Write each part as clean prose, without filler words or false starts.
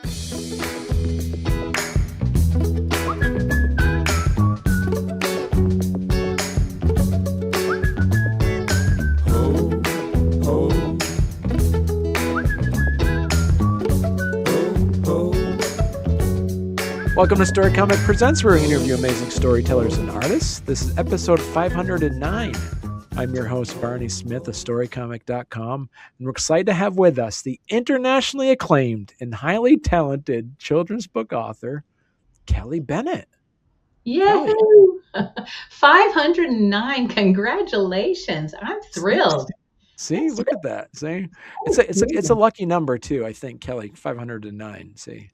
Welcome to Storycomic Presents, where we interview amazing storytellers and artists. This is episode 509. I'm your host, Barney Smith of Storycomic.com, and we're excited to have with us the internationally acclaimed and highly talented children's book author, Kelly Bennett. Yahoo! 509. Congratulations. I'm thrilled. See, look at that. See, it's a lucky number too, I think, Kelly, 509. See.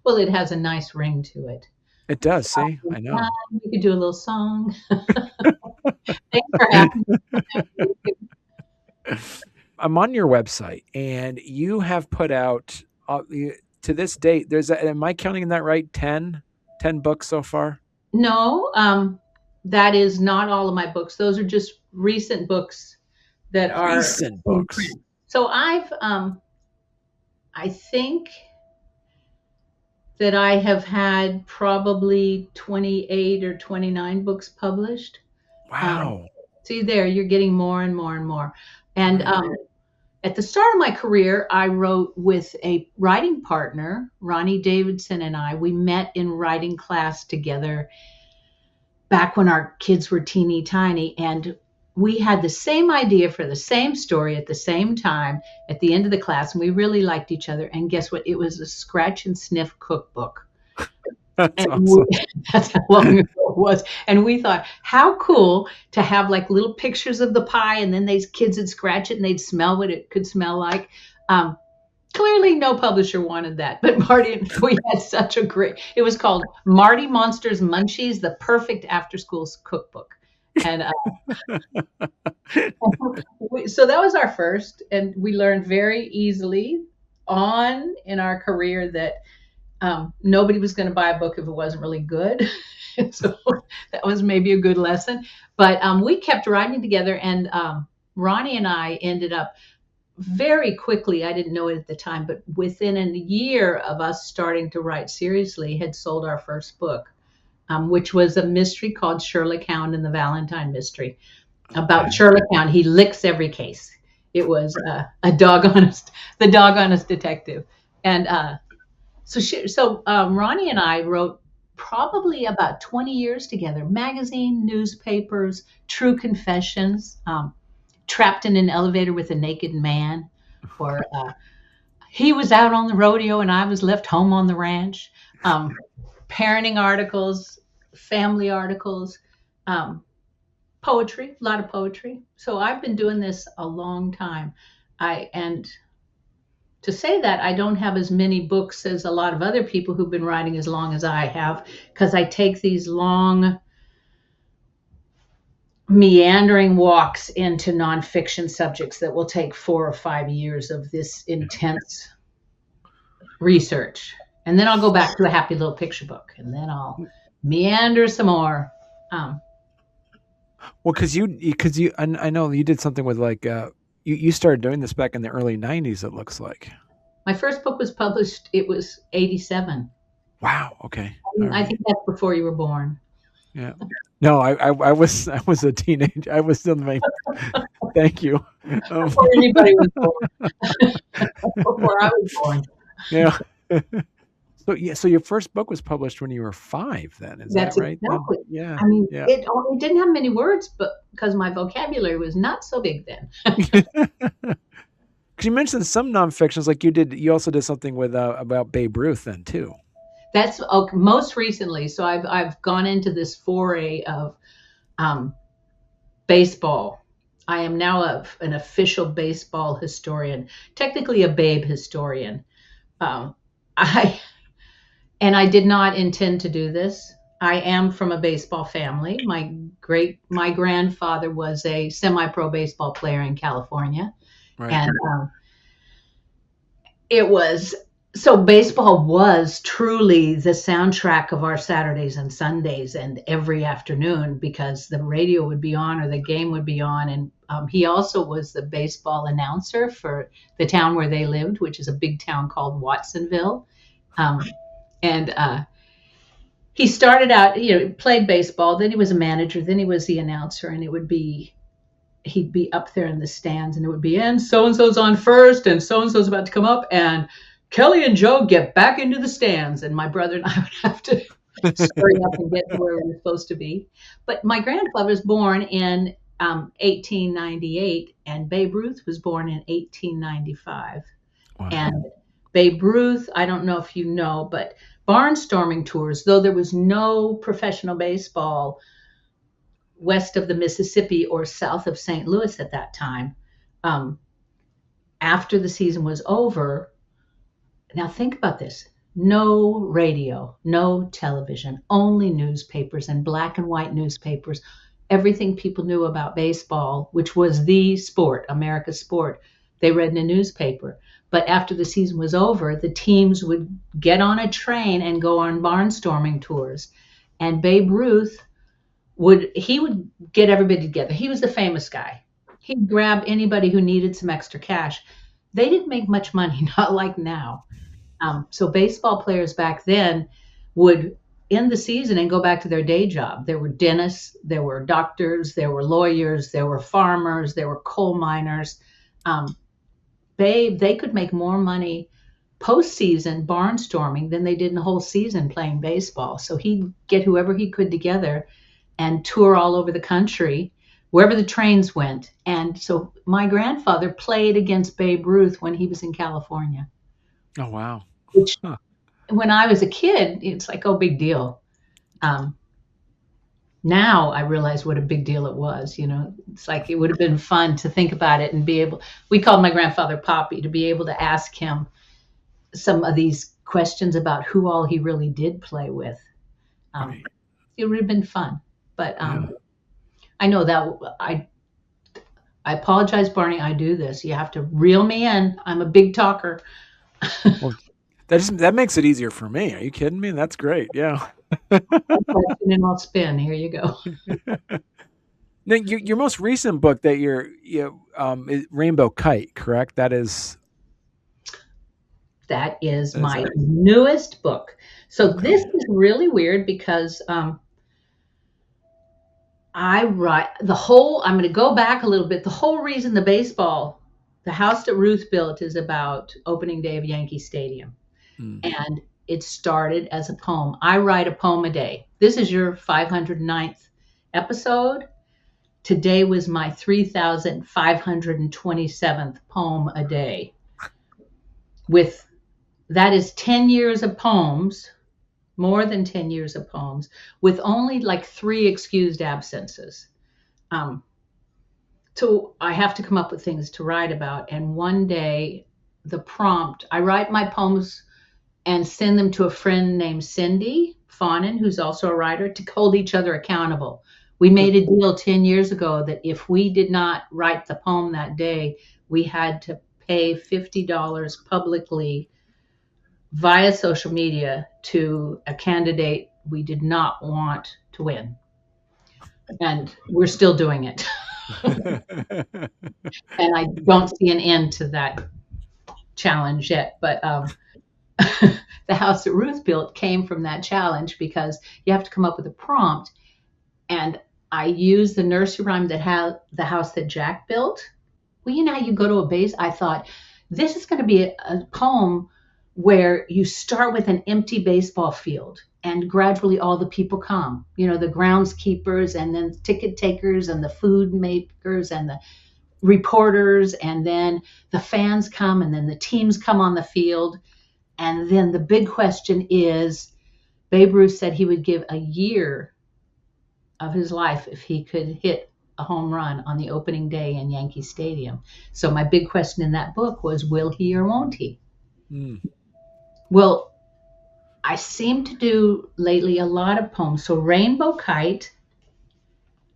Well, it has a nice ring to it. It does, see? I know. We could do a little song. Thanks for having me. I'm on your website, and you have put out, to this date, am I counting that right, 10 books so far? No, that is not all of my books. Those are just recent books that are... Recent books. So I've, I think... that I have had probably 28 or 29 books published. Wow. See there, you're getting more and more and more. And at the start of my career, I wrote with a writing partner, Ronnie Davidson and I. We met in writing class together back when our kids were teeny tiny. And we had the same idea for the same story at the same time at the end of the class, and we really liked each other. And guess what? It was a scratch and sniff cookbook. That's awesome. That's how long ago it was. And we thought, how cool to have like little pictures of the pie, and then these kids would scratch it and they'd smell what it could smell like. Clearly no publisher wanted that, but Marty and we had such a great, it was called Marty Monster's Munchies, the perfect after school cookbook. And so that was our first, and we learned very easily on in our career that nobody was going to buy a book if it wasn't really good. So that was maybe a good lesson. But we kept writing together, and Ronnie and I ended up very quickly, I didn't know it at the time, but within a year of us starting to write seriously, had sold our first book. Which was a mystery called Sherlock Hound and the Valentine Mystery. About Sherlock Hound, he licks every case. It was the dog-honest detective. And so Ronnie and I wrote probably about 20 years together. Magazine, newspapers, true confessions, trapped in an elevator with a naked man, or he was out on the rodeo and I was left home on the ranch. Parenting articles, family articles, poetry, a lot of poetry. So I've been doing this a long time. And to say that, I don't have as many books as a lot of other people who've been writing as long as I have, because I take these long, meandering walks into nonfiction subjects that will take 4 or 5 years of this intense research. And then I'll go back to a happy little picture book, and then I'll meander some more. Well, because I know you did something with like you started doing this back in the early 90s. It looks like my first book was published. It was 87. Wow. Okay. I think that's before you were born. Yeah. No, I was a teenager. I was still the Thank you. Before anybody was born. Before I was born. Yeah. So your first book was published when you were 5 then, is that right? Exactly. Yeah. I mean, it didn't have many words, but because my vocabulary was not so big then. Because you mentioned some nonfictions, like you also did something with about Babe Ruth then too. That's most recently. So I've gone into this foray of baseball. I am now an official baseball historian, technically a Babe historian. I did not intend to do this. I am from a baseball family. My grandfather was a semi-pro baseball player in California. Right. And baseball was truly the soundtrack of our Saturdays and Sundays and every afternoon, because the radio would be on or the game would be on. And he also was the baseball announcer for the town where they lived, which is a big town called Watsonville. Um, and he started out, played baseball. Then he was a manager. Then he was the announcer, and he'd be up there in the stands, and it would be, and so so's on first, and so's about to come up, and Kelly and Joe get back into the stands, and my brother and I would have to scurry up and get to where we were supposed to be. But my grandfather was born in 1898, and Babe Ruth was born in 1895. Wow. And Babe Ruth, I don't know if you know, but barnstorming tours, though there was no professional baseball west of the Mississippi or south of St. Louis at that time, um, after the season was over, now think about this: no radio, no television, only newspapers and black and white newspapers. Everything people knew about baseball, which was the sport, America's sport, they read in a newspaper. But after the season was over, the teams would get on a train and go on barnstorming tours. And Babe Ruth would get everybody together. He was the famous guy. He'd grab anybody who needed some extra cash. They didn't make much money, not like now. So baseball players back then would end the season and go back to their day job. There were dentists, there were doctors, there were lawyers, there were farmers, there were coal miners. They could make more money postseason barnstorming than they did in the whole season playing baseball. So he'd get whoever he could together and tour all over the country, wherever the trains went. And so my grandfather played against Babe Ruth when he was in California. Oh, wow. Which, when I was a kid, it's like, oh, big deal. Now I realize what a big deal it was. It's like it would have been fun to think about it and be able. We called my grandfather Poppy, to be able to ask him some of these questions about who all he really did play with. Right. It would have been fun. But I know that I apologize, Barney. I do this. You have to reel me in. I'm a big talker. Well, that makes it easier for me. Are you kidding me? That's great. Yeah. Question and I'll spin. Here you go. Now, your most recent book that is Rainbow Kite, correct? That is my newest book. So okay. This is really weird because I write I'm going to go back a little bit. The whole reason the house that Ruth built is about opening day of Yankee Stadium. And it started as a poem. I write a poem a day. This is your 509th episode. Today was my 3,527th poem a day. That is 10 years of poems, more than 10 years of poems, with only like 3 excused absences. So I have to come up with things to write about. And one day, the prompt, I write my poems and send them to a friend named Cindy Fawnin, who's also a writer, to hold each other accountable. We made a deal 10 years ago that if we did not write the poem that day, we had to pay $50 publicly via social media to a candidate we did not want to win. And we're still doing it. And I don't see an end to that challenge yet. But the house that Ruth built came from that challenge, because you have to come up with a prompt. And I used the nursery rhyme that had the house that Jack built. Well, how you go to a base. I thought, this is going to be a poem where you start with an empty baseball field and gradually all the people come, the groundskeepers and then ticket takers and the food makers and the reporters, and then the fans come, and then the teams come on the field. And then the big question is, Babe Ruth said he would give a year of his life if he could hit a home run on the opening day in Yankee Stadium. So my big question in that book was, will he or won't he? Well, I seem to do lately a lot of poems. So Rainbow Kite,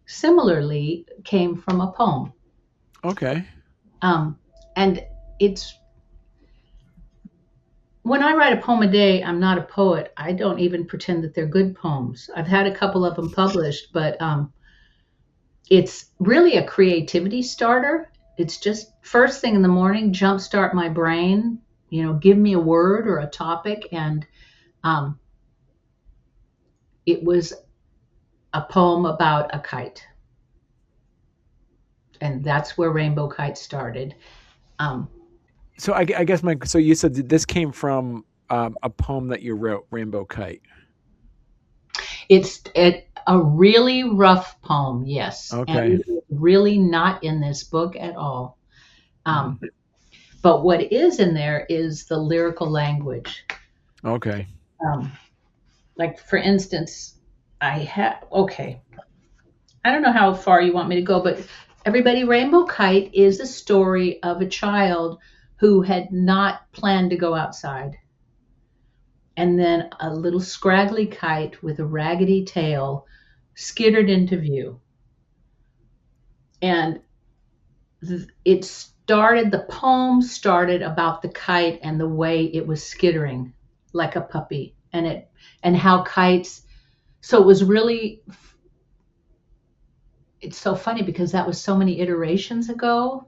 similarly, came from a poem. Okay. And it's, when I write a poem a day, I'm not a poet. I don't even pretend that they're good poems. I've had a couple of them published, but it's really a creativity starter. It's just first thing in the morning, jumpstart my brain give me a word or a topic. And um, it was a poem about a kite. And that's where Rainbow Kite started. Um, So I guess so you said that this came from a poem that you wrote, Rainbow Kite. it's a really rough poem, yes. And Okay. it's really not in this book at all. Mm. But what is in there is the lyrical language. Okay. Um, like, for instance, okay, I don't know how far you want me to go, but everybody, Rainbow Kite is a story of a child who had not planned to go outside. And then a little scraggly kite with a raggedy tail skittered into view. And the poem started about the kite and the way it was skittering like a puppy, and how kites, so it was really, it's so funny because that was so many iterations ago,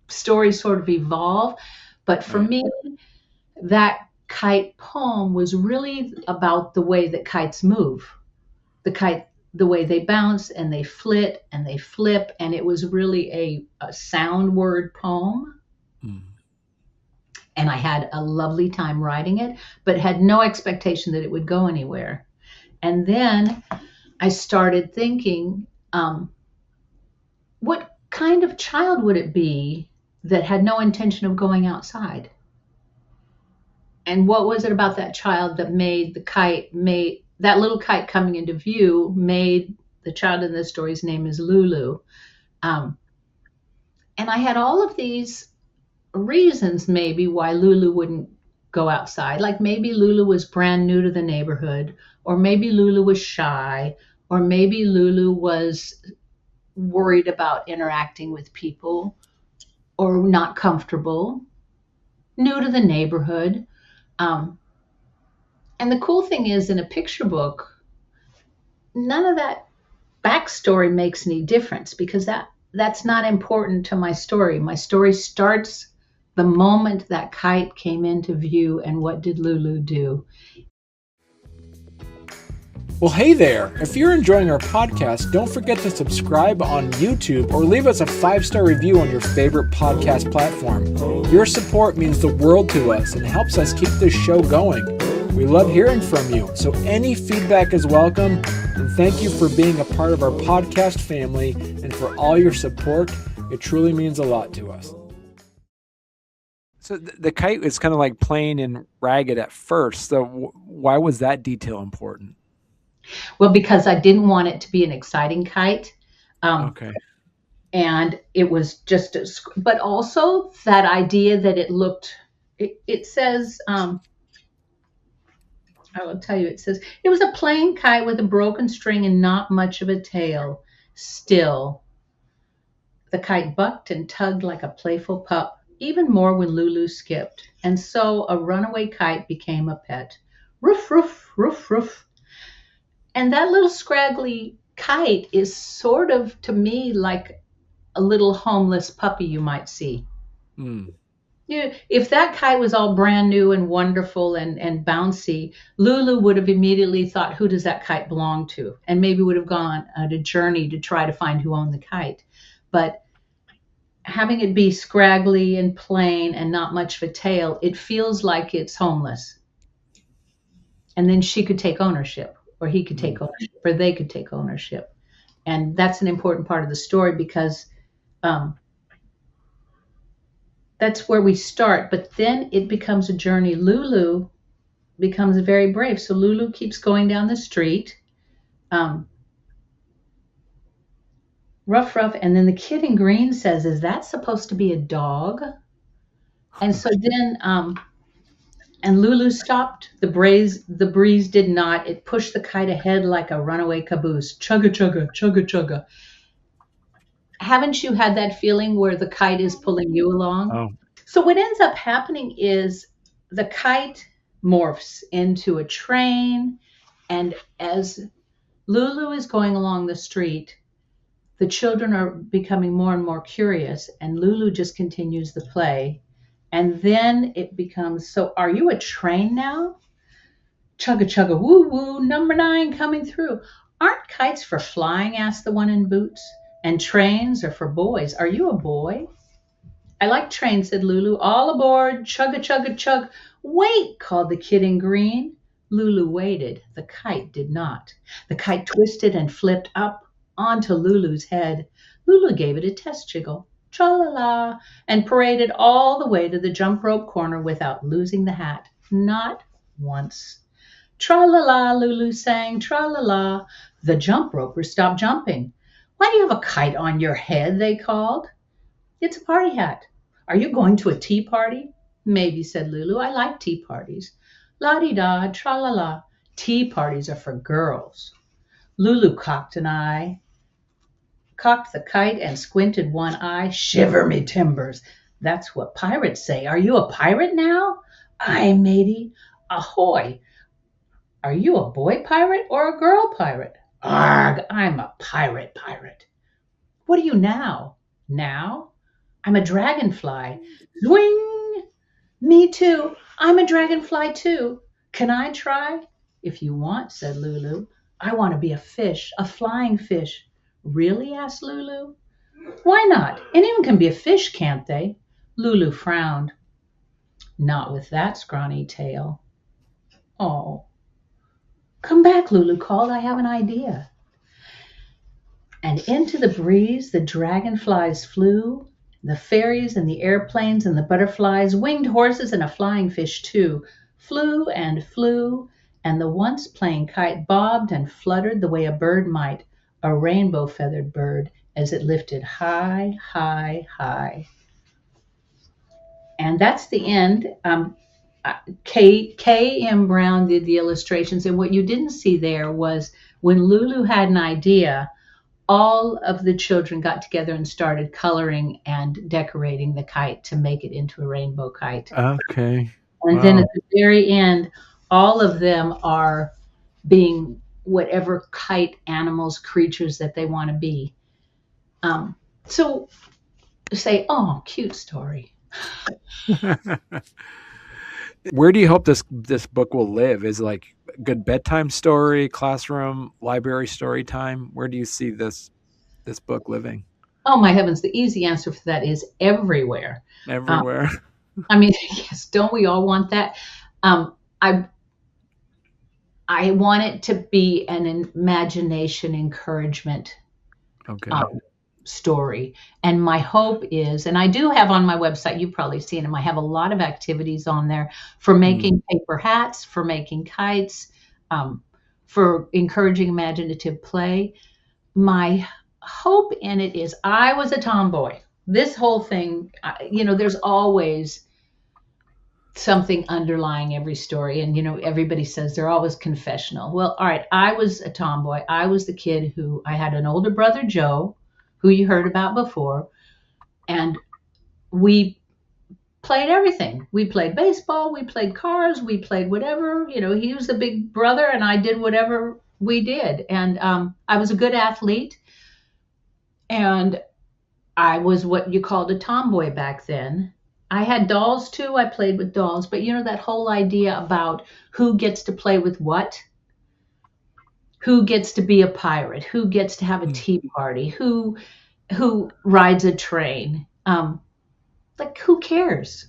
stories sort of evolve. But for Right. me, that kite poem was really about the way that kites move. The way they bounce and they flit and they flip. And it was really a sound word poem. Mm. And I had a lovely time writing it, but had no expectation that it would go anywhere. And then I started thinking, what kind of child would it be that had no intention of going outside? And what was it about that child that made that little kite coming into view, made the child in this story's name is Lulu. And I had all of these reasons maybe why Lulu wouldn't go outside. Like, maybe Lulu was brand new to the neighborhood, or maybe Lulu was shy, or maybe Lulu was worried about interacting with people, or not comfortable, new to the neighborhood. Um, and the cool thing is, in a picture book, none of that backstory makes any difference, because that's not important to my story. My story starts the moment that kite came into view, and what did Lulu do? Well, hey there. If you're enjoying our podcast, don't forget to subscribe on YouTube or leave us a 5-star review on your favorite podcast platform. Your support means the world to us and helps us keep this show going. We love hearing from you, so any feedback is welcome. And thank you for being a part of our podcast family and for all your support. It truly means a lot to us. So the kite is kind of like plain and ragged at first. So why was that detail important? Well, because I didn't want it to be an exciting kite. Okay. And it was just, but also that idea that it says, I will tell you, it says, it was a plain kite with a broken string and not much of a tail. Still, the kite bucked and tugged like a playful pup, even more when Lulu skipped. And so a runaway kite became a pet. Roof, roof, roof, roof. And that little scraggly kite is sort of, to me, like a little homeless puppy you might see. Mm. If that kite was all brand new and wonderful and bouncy, Lulu would have immediately thought, who does that kite belong to? And maybe would have gone on a journey to try to find who owned the kite. But having it be scraggly and plain and not much of a tail, it feels like it's homeless. And then she could take ownership, or he could take ownership, or they could take ownership. And that's an important part of the story, because that's where we start. But then it becomes a journey. Lulu becomes very brave. So Lulu keeps going down the street, rough, rough. And then the kid in green says, is that supposed to be a dog? And so then, and Lulu stopped. The breeze did not. It pushed the kite ahead like a runaway caboose. Chugga, chugga, chugga, chugga. Haven't you had that feeling where the kite is pulling you along? Oh. So what ends up happening is the kite morphs into a train. And as Lulu is going along the street, the children are becoming more and more curious, and Lulu just continues the play. And then it becomes, so are you a train now? Chugga chugga woo woo, number 9 coming through. Aren't kites for flying? Asked the one in boots. And trains are for boys. Are you a boy? I like trains, said Lulu. All aboard, chugga chugga chug. Wait, called the kid in green. Lulu waited. The kite did not. The kite twisted and flipped up onto Lulu's head. Lulu gave it a test jiggle, tra-la-la, and paraded all the way to the jump rope corner without losing the hat. Not once. Tra-la-la, Lulu sang, tra-la-la. The jump ropers stopped jumping. Why do you have a kite on your head? They called. It's a party hat. Are you going to a tea party? Maybe, said Lulu. I like tea parties. La-di-da, tra-la-la. Tea parties are for girls. Lulu cocked the kite and squinted one eye. Shiver me timbers. That's what pirates say. Are you a pirate now? Aye, matey. Ahoy. Are you a boy pirate or a girl pirate? Arg, I'm a pirate. What are you now? Now? I'm a dragonfly. Zwing! Me too. I'm a dragonfly too. Can I try? If you want, said Lulu. I want to be a fish, a flying fish. Really? Asked Lulu. Why not? Anyone can be a fish, can't they? Lulu frowned. Not with that scrawny tail. Oh. Come back, Lulu called. I have an idea. And into the breeze the dragonflies flew, the fairies and the airplanes and the butterflies, winged horses and a flying fish too, flew, and the once playing kite bobbed and fluttered the way a bird might, a rainbow feathered bird, as it lifted high, high, high. And that's the end. K.M. Brown did the illustrations, and what you didn't see there was when Lulu had an idea, all of the children got together and started coloring and decorating the kite to make it into a rainbow kite. Okay. And then at the very end, all of them are being whatever kite animals, creatures that they want to be. So say, oh, cute story. Where do you hope this book will live? Is it like a good bedtime story, classroom, library story time? Where do you see this book living? Oh my heavens, the easy answer for that is everywhere. Everywhere. I mean, yes, don't we all want that? I want it to be an imagination encouragement story. And my hope is, and I do have on my website, you've probably seen them, I have a lot of activities on there for making paper hats, for making kites, for encouraging imaginative play. My hope in it is, I was a tomboy. This whole thing, there's always something underlying every story. And, everybody says they're always confessional. Well, all right, I was a tomboy. I was the kid I had an older brother, Joe, who you heard about before. And we played everything. We played baseball, we played cars, we played whatever. He was the big brother and I did whatever we did. And I was a good athlete. And I was what you called a tomboy back then. I had dolls too. I played with dolls. But that whole idea about who gets to play with what, who gets to be a pirate, who gets to have a tea party, who rides a train, who cares?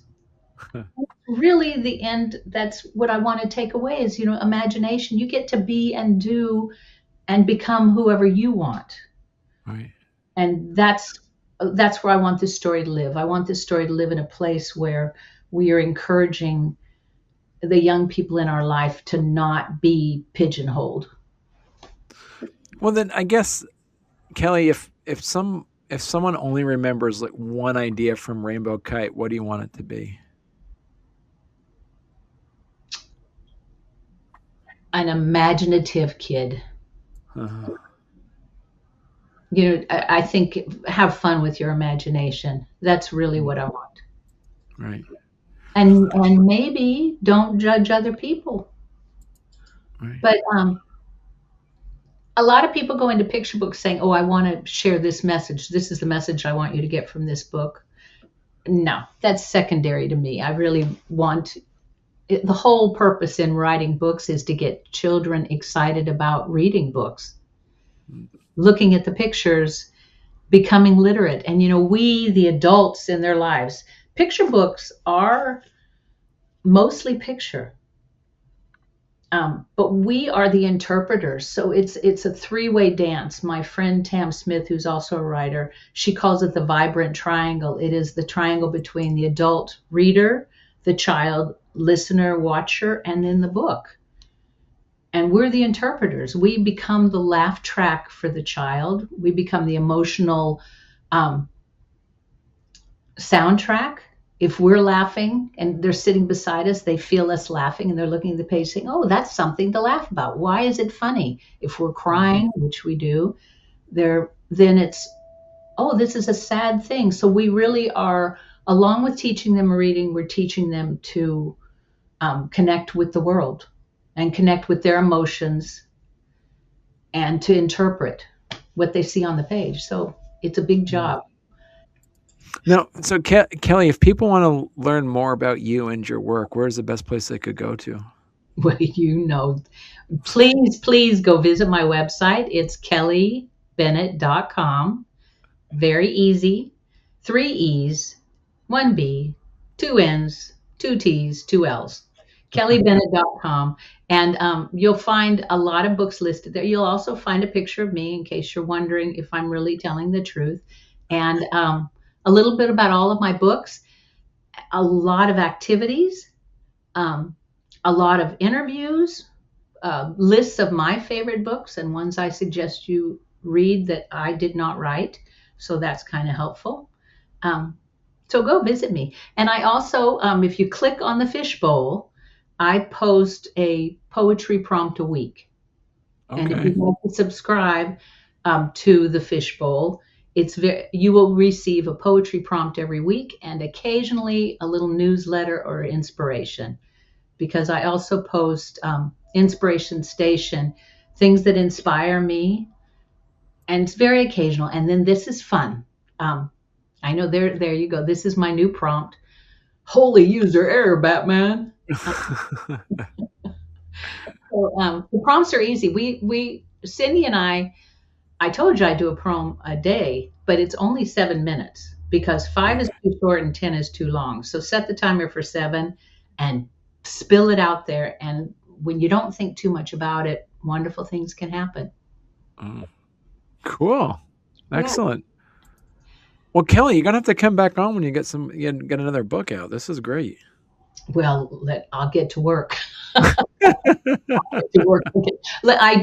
Really, the end, that's what I want to take away is, imagination. You get to be and do and become whoever you want. Right. And that's where I want this story to live. I want this story to live in a place where we are encouraging the young people in our life to not be pigeonholed. Well, then I guess, Kelly, if someone only remembers like one idea from Rainbow Kite, what do you want it to be? An imaginative kid. Uh-huh. I think have fun with your imagination. That's really what I want. Right. And maybe don't judge other people. Right. But a lot of people go into picture books saying, oh, I want to share this message. This is the message I want you to get from this book. No, that's secondary to me. I really want the whole purpose in writing books is to get children excited about reading books, looking at the pictures, becoming literate. And, we, the adults in their lives, picture books are mostly picture. But we are the interpreters. So it's a three-way dance. My friend Tam Smith, who's also a writer, she calls it the vibrant triangle. It is the triangle between the adult reader, the child listener, watcher, and then the book. And we're the interpreters. We become the laugh track for the child. We become the emotional soundtrack. If we're laughing and they're sitting beside us, they feel us laughing and they're looking at the page saying, oh, that's something to laugh about. Why is it funny? If we're crying, which we do, then it's, oh, this is a sad thing. So we really are, along with teaching them reading, we're teaching them to connect with the world and connect with their emotions and to interpret what they see on the page. So it's a big job. Now, so Kelly, if people want to learn more about you and your work, where's the best place they could go to? Well, please go visit my website. It's kellybennett.com. Very easy. 3 E's, 1 B, 2 N's, 2 T's, 2 L's. kellybennett.com. And you'll find a lot of books listed there. You'll also find a picture of me in case you're wondering if I'm really telling the truth. And a little bit about all of my books, a lot of activities, a lot of interviews, lists of my favorite books and ones I suggest you read that I did not write. So that's kind of helpful. So go visit me. And I also, if you click on the fishbowl, I post a poetry prompt a week. Okay. And if you'd like to subscribe to the fishbowl, you will receive a poetry prompt every week and occasionally a little newsletter or inspiration, because I also post Inspiration Station, things that inspire me, and it's very occasional. And then this is fun. I know there you go. This is my new prompt. Holy user error, Batman. So, the prompts are easy. We Cindy and I told you I do a poem a day, but it's only 7 minutes because 5 is too short and 10 is too long. So set the timer for 7 and spill it out there. And when you don't think too much about it, wonderful things can happen. Cool. Excellent. Yeah. Well, Kelly, you're going to have to come back on when you get another book out. This is great. Well, I'll get to work. I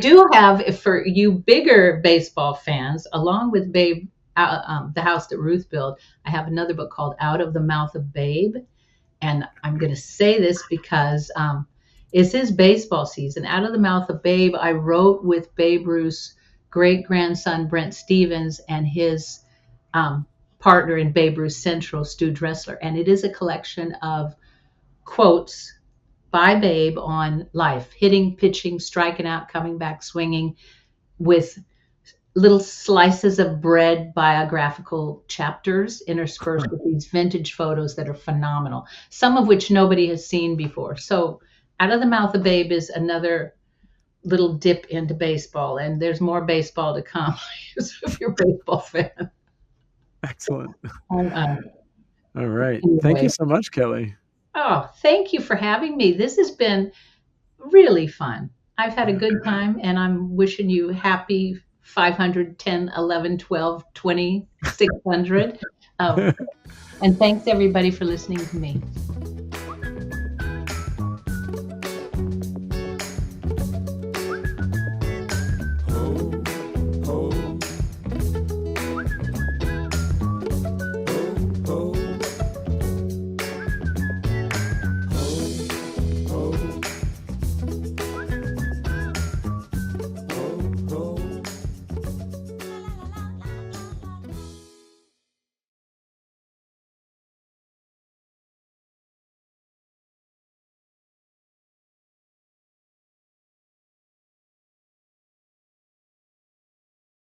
do have, for you bigger baseball fans, along with Babe, The House That Ruth Built, I have another book called Out of the Mouth of Babe. And I'm going to say this because it's his baseball season. Out of the Mouth of Babe, I wrote with Babe Ruth's great-grandson, Brent Stevens, and his partner in Babe Ruth Central, Stu Dressler. And it is a collection of quotes by Babe on life, hitting, pitching, striking out, coming back, swinging, with little slices of bread biographical chapters interspersed with these vintage photos that are phenomenal, some of which nobody has seen before. So Out of the Mouth of Babe is another little dip into baseball, and there's more baseball to come if you're a baseball fan. Excellent. All right. Anyway. Thank you so much, Kelly. Oh, thank you for having me. This has been really fun. I've had a good time, and I'm wishing you happy 500, 10, 11, 12, 20, 600. And thanks, everybody, for listening to me.